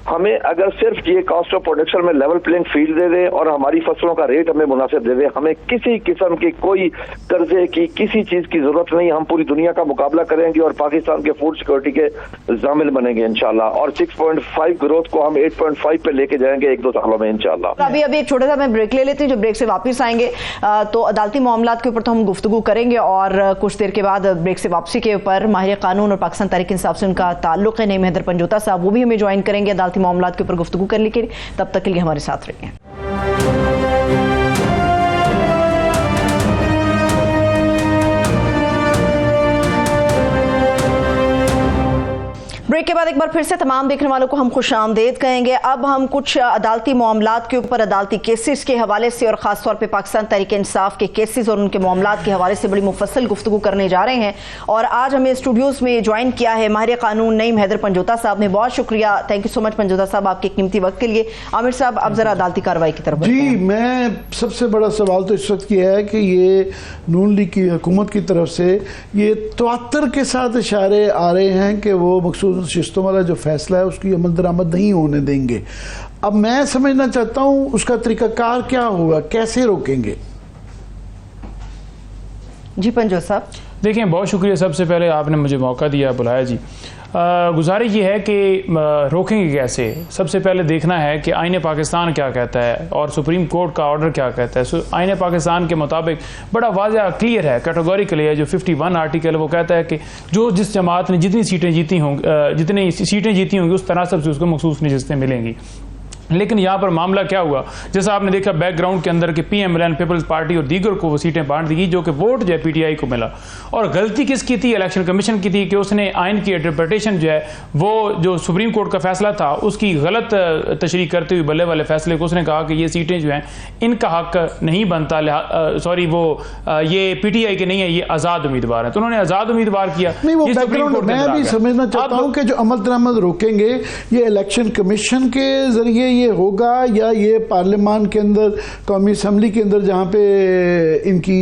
हमें अगर सिर्फ ये कॉस्ट ऑफ प्रोडक्शन में लेवल प्लेइंग फील्ड दे दे और हमारी फसलों का रेट हमें मुनासिब दे दे, हमें किसी किस्म की कोई कर्जे की किसी चीज की जरूरत नहीं। हम पूरी दुनिया का मुकाबला करेंगे और पाकिस्तान के फूड सिक्योरिटी के जामिल बनेंगे इंशाल्लाह। और 6.5 ग्रोथ को हम 8.5 पे लेके जाएंगे 1-2 सालों में इंशाल्लाह। अभी एक छोटा सा मैं ब्रेक ले लेती हूँ, जो ब्रेक से वापस आएंगे तो अदालती मामलात के ऊपर तो हम गुफ्तगू करेंगे और कुछ देर के बाद ब्रेक से वापसी के ऊपर माहिर कानून और पाकिस्तान तहरीक इंसाफ से उनका ताल्लुक है, नईम हैदर पंजोता साहब, वो भी हमें ज्वाइन करेंगे अदालती मामलात के ऊपर गुफ्तगू करने के लिए। तब तक के लिए हमारे साथ रहिए। ब्रेक के बाद एक बार फिर से तमाम देखने वालों को हम खुशामदीद कहेंगे। अब हम कुछ अदालती मामलात के ऊपर अदालती केसेस के हवाले से और खासतौर पे पाकिस्तान तहरीक इंसाफ के केसेस और उनके मामलात के हवाले से बड़ी मुफस्सल गुफ्तगू करने जा रहे हैं। और आज हमें स्टूडियोज में ज्वाइन किया है माहिर कानून नईम हैदर पंजोता साहब ने। बहुत शुक्रिया, thank you so much Panjota साहब आपके कीमती वक्त के लिए। आमिर साहब, अब जरा अदालती कार्रवाई की तरफ जी। मैं सबसे बड़ा सवाल तो इस वक्त यह है कि ये नून लीग की हुकूमत की तरफ से ये तवात्तर के साथ इशारे आ रहे हैं कि वो मखसूस शिस्तों वाला जो फैसला है उसकी अमल दरामद नहीं होने देंगे। अब मैं समझना चाहता हूं उसका तरीकाकार क्या होगा, कैसे रोकेंगे? जी पंजो साहब। देखिए, बहुत शुक्रिया सबसे पहले आपने मुझे मौका दिया, बुलाया जी। गुजारिश ये है कि रोकेंगे कैसे। सबसे पहले देखना है कि आईन पाकिस्तान क्या कहता है और सुप्रीम कोर्ट का ऑर्डर क्या कहता है। आईन पाकिस्तान के मुताबिक बड़ा वाज़ह क्लियर है, कैटेगोरिकली है। जो 51 आर्टिकल वो कहता है कि जो जिस जमात ने जितनी सीटें जीती होंगी उस तनासब से उसको मखसूस नशिस्तें मिलेंगी। लेकिन यहाँ पर मामला क्या हुआ, जैसा आपने देखा बैकग्राउंड के अंदर कि PMLN पीपल्स पार्टी और दीगर को वो सीटें बांट दी गई जो कि वोट जो है PTI को मिला। और गलती किसकी थी? इलेक्शन कमीशन की थी कि उसने आइन की इंटरप्रिटेशन जो है वो जो सुप्रीम कोर्ट का फैसला था उसकी गलत तशरीह करते हुए बल्ले वाले फैसले को उसने कहा कि ये सीटें जो हैं इनका हक नहीं बनता, सॉरी वो ये PTI के नहीं है, ये आज़ाद उम्मीदवार है। तो उन्होंने आज़ाद उम्मीदवार किया। नहीं, वो बैकग्राउंड मैं भी समझना चाहता हूँ कि जो अमल दरामद रोकेंगे ये इलेक्शन कमीशन के जरिए ये होगा या ये पार्लियामान के अंदर, कौमी असम्बली के अंदर जहाँ पे इनकी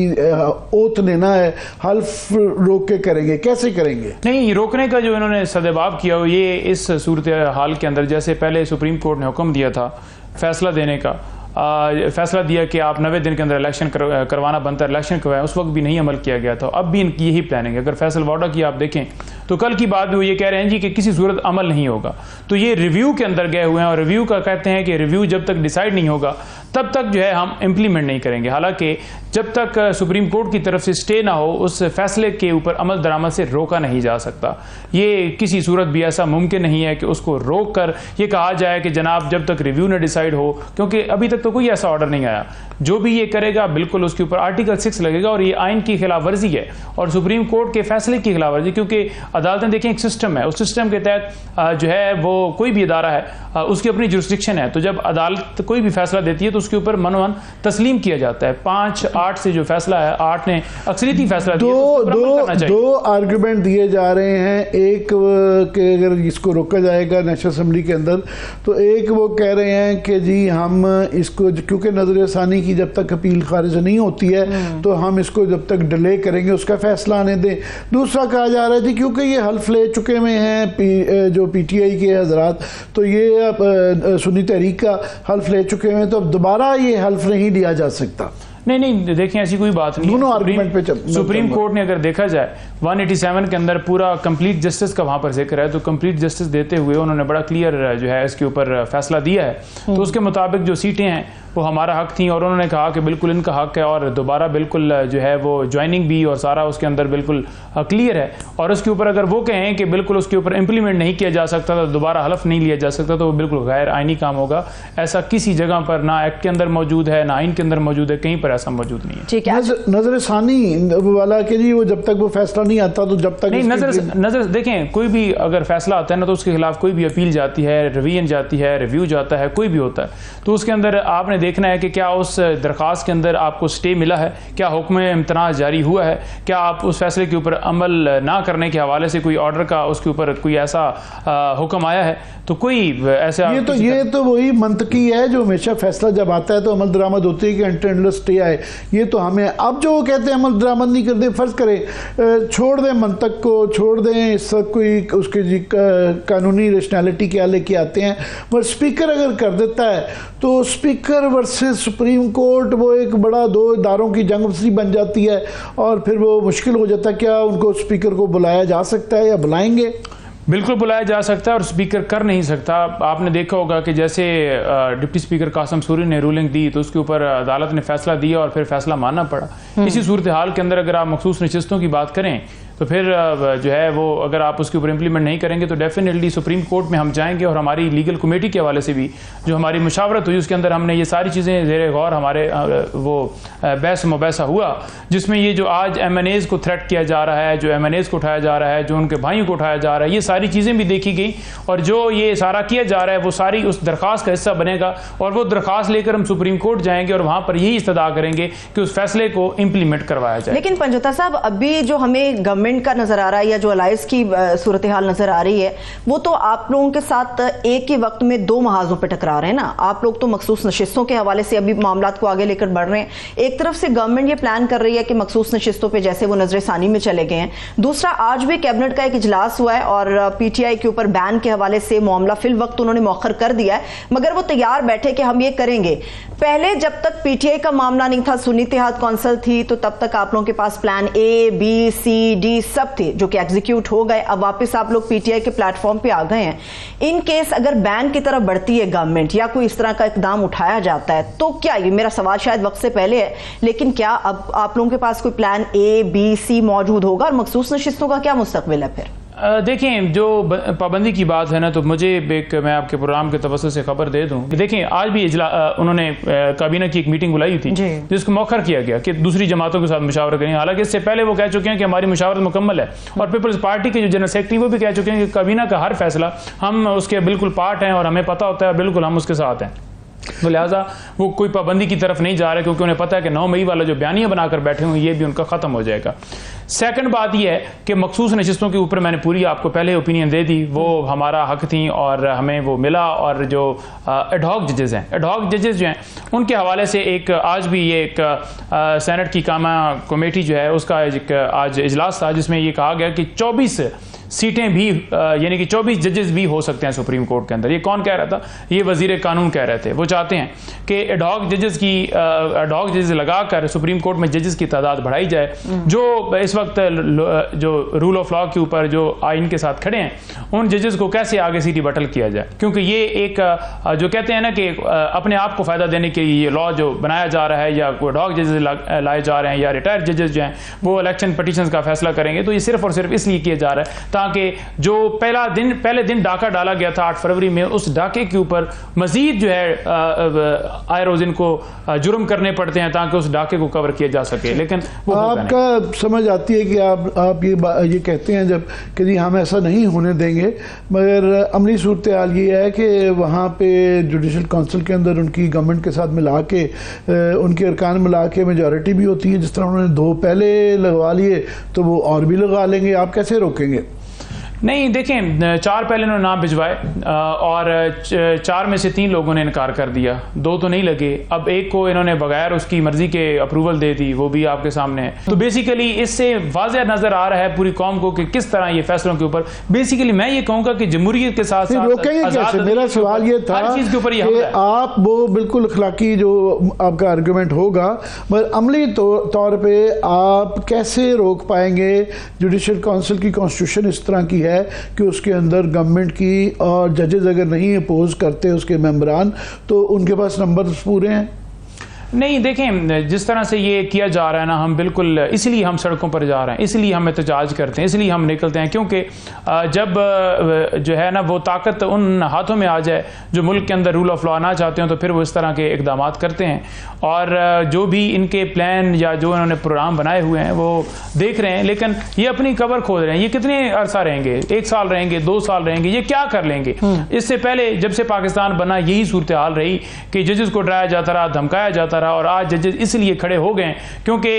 ओथ लेना है, हल्फ रोक के करेंगे? कैसे करेंगे? नहीं, रोकने का जो इन्होंने सदेबाब किया हो, ये इस सूरत हाल के अंदर, जैसे पहले सुप्रीम कोर्ट ने हुक्म दिया था फैसला देने का, फैसला दिया कि आप 90 दिन के अंदर इलेक्शन करवाना बनता है, इलेक्शन करवाएं, उस वक्त भी नहीं अमल किया गया था। अब भी इनकी यही प्लानिंग है। अगर फैसल वाडा की आप देखें तो कल की बात भी वो ये कह रहे हैं जी कि किसी सूरत अमल नहीं होगा। तो ये रिव्यू के अंदर गए हुए हैं और रिव्यू का कहते हैं कि रिव्यू जब तक डिसाइड नहीं होगा तब तक जो है हम इम्प्लीमेंट नहीं करेंगे। हालांकि जब तक सुप्रीम कोर्ट की तरफ से स्टे ना हो, उस फैसले के ऊपर अमल दरामद से रोका नहीं जा सकता। ये किसी सूरत भी ऐसा मुमकिन नहीं है कि उसको रोक कर ये कहा जाए कि जनाब जब तक रिव्यू न डिसाइड हो, क्योंकि अभी तक तो कोई ऐसा ऑर्डर नहीं आया। जो भी ये करेगा बिल्कुल उसके ऊपर आर्टिकल 6 लगेगा और ये आइन की खिलाफ वर्जी है और सुप्रीम कोर्ट के फैसले की खिलाफ वर्जी, क्योंकि अदालतें देखें एक सिस्टम है, उस सिस्टम के तहत जो है वो कोई भी इदारा है उसकी अपनी जुरिस्डिक्शन है। तो जब अदालत कोई भी फैसला देती है तो उसके ऊपर मनोमन तस्लीम किया जाता है। 5-8 से जो फैसला है, 8 ने अक्सरियती फैसला दिया। दो आर्गुमेंट दिए जा रहे हैं। एक कि अगर इसको रोका जाएगा नेशनल असेंबली के अंदर, तो एक वो कह रहे हैं कि जी हम इसको, क्योंकि नजर सानी की जब तक अपील खारिज नहीं होती है तो हम इसको जब तक डिले करेंगे उसका फैसला आने दें। दूसरा कहा जा रहा है जी क्योंकि ये हल्फ ले चुके हुए हैं जो पीटीआई के हजरात, तो ये सुन्नी तहरीक का हल्फ ले चुके हुए हैं, तो अब दोबारा ये हल्फ नहीं लिया जा सकता। नहीं, देखें ऐसी कोई बात नहीं। दोनों आर्गुमेंट पे सुप्रीम कोर्ट ने अगर देखा जाए 187 के अंदर पूरा कंप्लीट जस्टिस का वहां पर जिक्र है, तो कंप्लीट जस्टिस देते हुए उन्होंने बड़ा क्लियर जो है इसके ऊपर फैसला दिया है। तो उसके मुताबिक जो सीटें हैं वो हमारा हक थी और उन्होंने कहा कि बिल्कुल इनका हक है और दोबारा बिल्कुल जो है वो ज्वाइनिंग भी और सारा उसके अंदर बिल्कुल क्लियर है। और उसके ऊपर अगर वो कहें कि बिल्कुल उसके ऊपर इंप्लीमेंट नहीं किया जा सकता, तो दोबारा हलफ नहीं लिया जा सकता, तो वो बिल्कुल गैर आइनी काम होगा। ऐसा किसी जगह पर ना एक्ट के अंदर मौजूद है, ना आइन के अंदर मौजूद है, कहीं पर ऐसा मौजूद नहीं है। नजर सानी वाला के जी वो जब तक वो फैसला नहीं आता, तो जब तक नहीं, नजर देखें, कोई भी अगर फैसला आता है ना तो उसके खिलाफ कोई भी अपील जाती है, रिवीजन जाती है, रिव्यू जाता है, कोई भी होता है, तो उसके अंदर आपने देखना है कि क्या उस दरखास्त के अंदर आपको स्टे मिला है, क्या हुक्म इम्तना जारी हुआ है, क्या आप उस फैसले के ऊपर अमल ना करने के हवाले से कोई ऑर्डर का उसके ऊपर कोई ऐसा हुक्म आया है। तो कोई ऐसा ये तो वही मंतकी है जो हमेशा फैसला जब आता है तो अमल दरामद होती है कि इंटरनल स्टे आए। ये तो हमें अब जो वो कहते हैं अमल दरामद नहीं करते, फर्ज करें छोड़ दें मंतक को, छोड़ दें सब कोई उसके जी कानूनी रेशनैलिटी क्या लेके आते हैं, पर स्पीकर अगर कर देता है तो स्पीकर वर्सेस सुप्रीम कोर्ट वो एक बड़ा दो इदारों की जंग सी बन जाती है और फिर वो मुश्किल हो जाता है। क्या उनको स्पीकर को बुलाया जा सकता है या बुलाएंगे? बिल्कुल बुलाया जा सकता है और स्पीकर कर नहीं सकता। आपने देखा होगा कि जैसे डिप्टी स्पीकर कासम सूरी ने रूलिंग दी तो उसके ऊपर अदालत ने फैसला दिया और फिर फैसला मानना पड़ा। इसी सूरत हाल के अंदर अगर आप मखसूस नशिस्तों की बात करें तो फिर जो है वो अगर आप उसके ऊपर इंप्लीमेंट नहीं करेंगे तो डेफिनेटली सुप्रीम कोर्ट में हम जाएंगे और हमारी लीगल कमेटी के हवाले से भी जो हमारी मुशावरत हुई उसके अंदर हमने ये सारी चीज़ें ज़ेरे गौर हमारे वो बहस मुबैसा हुआ, जिसमें ये जो आज MNAs को थ्रेट किया जा रहा है, जो MNAs को उठाया जा रहा है, जो उनके भाइयों को उठाया जा रहा है, ये सारी चीज़ें भी देखी गई और जो ये सारा किया जा रहा है वो सारी उस दरख्वास्त का हिस्सा बनेगा और वो दरख्वास्त लेकर हम सुप्रीम कोर्ट जाएंगे और वहाँ पर यही इस्तदा करेंगे कि उस फैसले को इम्प्लीमेंट करवाया जाए। लेकिन पंजोता साहब, अभी जो हमें गवर्नमेंट का नजर आ रहा है या जो अलायंस की सूरत हाल नजर आ रही है वो तो आप लोगों के साथ एक ही वक्त में दो महाजों पर टकरा रहे हैं ना। आप लोग तो मखसूस नशिस्तों के हवाले से अभी मामलात को आगे लेकर बढ़ रहे हैं। एक तरफ से गवर्नमेंट ये प्लान कर रही है कि मखसूस नशिस्तों पे जैसे वो नजर सानी में चले गए हैं, दूसरा आज भी कैबिनेट का एक इजलास हुआ है और PTI के ऊपर बैन के हवाले से मामला फिल वक्त उन्होंने मौखर कर दिया है, मगर वो तैयार बैठे कि हम ये करेंगे। पहले जब तक PTI का मामला नहीं था, सुन्नी इत्तेहाद कौंसिल थी, तो तब तक आप लोगों के पास plan A, B, C, D सब थे जो कि एग्जीक्यूट हो गए। अब वापस आप लोग PTI के प्लेटफॉर्म पे आ गए हैं। इन केस अगर बैन की तरफ बढ़ती है गवर्नमेंट या कोई इस तरह का इकदाम उठाया जाता है तो क्या, ये मेरा सवाल शायद वक्त से पहले है, लेकिन क्या अब आप लोगों के पास कोई प्लान A, B, C मौजूद होगा और मखसूस नशिस्तों का क्या मुस्तकबिल है फिर? देखें, जो पाबंदी की बात है ना, तो मुझे एक मैं आपके प्रोग्राम के तवज्जो से खबर दे दूं कि देखें आज भी उन्होंने काबीना की एक मीटिंग बुलाई थी जिसको मौखर किया गया कि दूसरी जमातों के साथ मुशावरा करेंगे। हालांकि इससे पहले वो कह चुके हैं कि हमारी मुशावरत मुकम्मल है और पीपल्स पार्टी के जो जनरल सेक्रेटरी वो भी कह चुके हैं कि काबीना का हर फैसला हम उसके बिल्कुल पार्ट हैं और हमें पता होता है, बिल्कुल हम उसके साथ हैं। तो लिहाजा वो कोई पाबंदी की तरफ नहीं जा रहे, क्योंकि उन्हें पता है कि 9 मई वाला जो बयानिया बनाकर बैठे हुए ये भी उनका खत्म हो जाएगा। सेकंड बात यह है कि मखसूस नशिस्तों के ऊपर मैंने पूरी आपको पहले ओपिनियन दे दी, वो हमारा हक थी और हमें वो मिला। और जो एडहॉक जजेस हैं, एडहॉक जजेस जो हैं उनके हवाले से एक आज भी ये एक सेनेट की कामा कमेटी जो है उसका एक आज इजलास था, जिसमें ये कहा गया कि 24 सीटें भी यानी कि 24 जजेस भी हो सकते हैं सुप्रीम कोर्ट के अंदर। ये कौन कह रहा था? ये वजीर कानून कह रहे थे। वो चाहते हैं कि एडहॉक जजेस लगाकर सुप्रीम कोर्ट में जजेस की तादाद बढ़ाई जाए, जो इस वक्त जो रूल ऑफ लॉ के ऊपर जो आइन के साथ खड़े हैं उन जजेस को कैसे आगे सीटी बटल किया जाए, क्योंकि ये एक जो कहते हैं ना कि अपने आप को फायदा देने के लिए लॉ जो बनाया जा रहा है या एडहॉक जजेस लाए जा रहे हैं या रिटायर्ड जजेस जो हैं वो इलेक्शन पिटीशंस का फैसला करेंगे, तो ये सिर्फ और सिर्फ इसलिए किया जा रहा है ताकि जो पहले दिन डाका डाला गया था 8 फरवरी में, उस डाके के ऊपर मजीद जो है आए रोज इनको जुर्म करने पड़ते हैं ताकि उस डाके को कवर किया जा सके। लेकिन वो आपका समझ आती है कि आप ये कहते हैं जब कि जी हम ऐसा नहीं होने देंगे, मगर अमली सूरत हाल ये है कि वहाँ पे जुडिशल काउंसिल के अंदर उनकी गवर्नमेंट के साथ मिला के उनके अरकान मिला के मेजॉरिटी भी होती है। जिस तरह उन्होंने 2 पहले लगवा लिए तो वो और भी लगा लेंगे, आप कैसे रोकेंगे? नहीं, देखें 4 पहले उन्होंने नाम भिजवाए और 4 में से 3 लोगों ने इनकार कर दिया, 2 तो नहीं लगे। अब एक को इन्होंने बगैर उसकी मर्जी के अप्रूवल दे दी, वो भी आपके सामने है। तो बेसिकली इससे वाज़ेह नजर आ रहा है पूरी कौम को कि किस तरह ये फैसलों के ऊपर बेसिकली मैं ये कहूंगा कि जमहूरियत के साथ रोकेंगे कैसे? मेरा सवाल ये था चीज के ऊपर कि आप वो बिल्कुल अखलाकी जो आपका आर्गूमेंट होगा, मगर अमली तौर पर आप कैसे रोक पाएंगे? जुडिशल काउंसिल की कॉन्स्टिट्यूशन इस तरह की है कि उसके अंदर गवर्नमेंट की और जजेस अगर नहीं अपोज करते उसके मेंबरान तो उनके पास नंबर पूरे हैं। नहीं, देखें जिस तरह से ये किया जा रहा है ना, हम बिल्कुल इसलिए हम सड़कों पर जा रहे हैं, इसलिए हम एहतजाज करते हैं, इसलिए हम निकलते हैं, क्योंकि जब जो है ना वो ताकत उन हाथों में आ जाए जो मुल्क के अंदर रूल ऑफ लॉ ना चाहते हो तो फिर वो इस तरह के इकदाम करते हैं। और जो भी इनके प्लान या जो इन्होंने प्रोग्राम बनाए हुए हैं वो देख रहे हैं, लेकिन ये अपनी कबर खोद रहे हैं। ये कितने अरसा रहेंगे? 1 साल रहेंगे, 2 साल रहेंगे, ये क्या कर लेंगे? इससे पहले जब से पाकिस्तान बना यही सूरत हाल रही कि जजेस को डराया जाता रहा, धमकाया जाता रहा, और आज जजेस इसलिए खड़े हो गए क्योंकि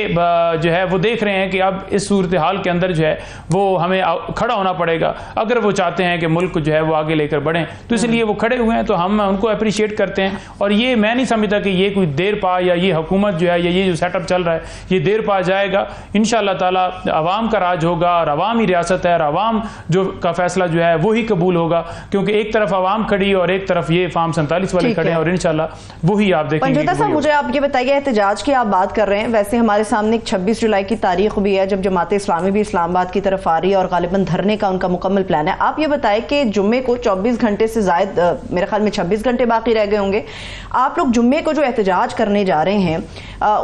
जो है वो देख रहे हैं कि अब इस सूरत हाल के अंदर जो है वो हमें खड़ा होना पड़ेगा अगर वो चाहते हैं कि मुल्क जो है वो आगे लेकर बढ़ें। तो इसलिए वो खड़े हुए हैं, तो हम उनको अप्रिशिएट करते हैं। और ये मैं नहीं समझता कि ये कोई देर पा या ये हुकूमत जो है या ये जो सेटअप चल रहा है ये देर पा जाएगा। इंशाअल्लाह ताला अवाम का राज होगा और अवामी रियासत है और अवाम जो का फैसला जो है वही कबूल होगा, क्योंकि एक तरफ अवाम खड़ी और एक तरफ ये फार्म 47 वाले खड़े हैं और इंशाअल्लाह वही आप देखेंगे। पंजोता साहब, मुझे आप ये बताइए, एहतजाज की आप बात कर रहे हैं, वैसे हमारे सामने 26 जुलाई की तारीख भी है जब जमात इस्लामी भी इस्लामाबाद की तरफ आ रही है और गालिबन धरने का उनका मुकम्मल प्लान है। आप ये बताएं कि जुम्मे को 24 घंटे से जायद, मेरे ख्याल में 26 घंटे बाकी रह गए होंगे, आप लोग जुम्मे को जो एहतजाज करने जा रहे हैं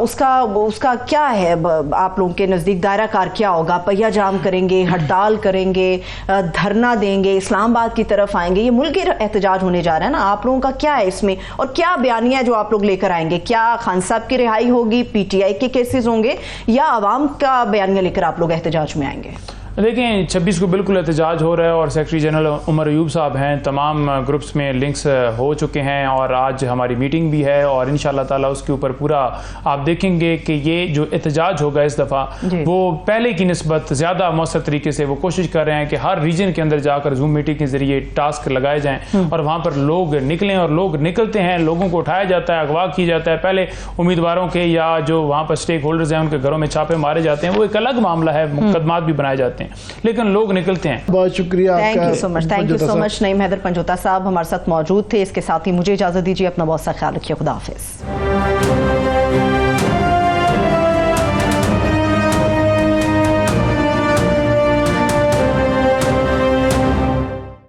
उसका क्या है? आप लोगों के नजदीक दायरा कार क्या होगा? पहिया जाम करेंगे, हड़ताल करेंगे, धरना देंगे, इस्लामाबाद की तरफ आएंगे? ये मुल्की एहतजाज होने जा रहा है ना, आप लोगों का क्या है इसमें और क्या बयानिया जो आप लोग लेकर आएंगे? क्या खान साहब की रिहाई होगी, पीटीआई के केसेस होंगे या आवाम का बयानिया लेकर आप लोग एहतजाज में आएंगे? देखें 26 को बिल्कुल एहतजाज हो रहा है और सेक्रेटरी जनरल उमर अयूब साहब हैं, तमाम ग्रुप्स में लिंक्स हो चुके हैं और आज हमारी मीटिंग भी है और इंशाल्लाह ताला उसके ऊपर पूरा आप देखेंगे कि ये जो एहतजाज होगा इस दफ़ा वो पहले की निस्बत ज़्यादा मौसर तरीके से वो कोशिश कर रहे हैं कि हर रीजन के अंदर जाकर जूम मीटिंग के जरिए टास्क लगाए जाएँ और वहाँ पर लोग निकलें और लोग निकलते हैं, लोगों को उठाया जाता है, अगवा किया जाता है। पहले उम्मीदवारों के या जो वहाँ पर स्टेक होल्डर्स हैं उनके घरों में छापे मारे जाते हैं, वो एक अलग मामला है, मुकदमात भी बनाए जाते हैं, लेकिन लोग निकलते हैं। बहुत शुक्रिया, thank you so much. Naeem Haider Panjota साहब हमारे साथ मौजूद थे। इसके साथ ही मुझे इजाजत दीजिए, अपना बहुत सा ख्याल रखिए, खुदा हाफिज।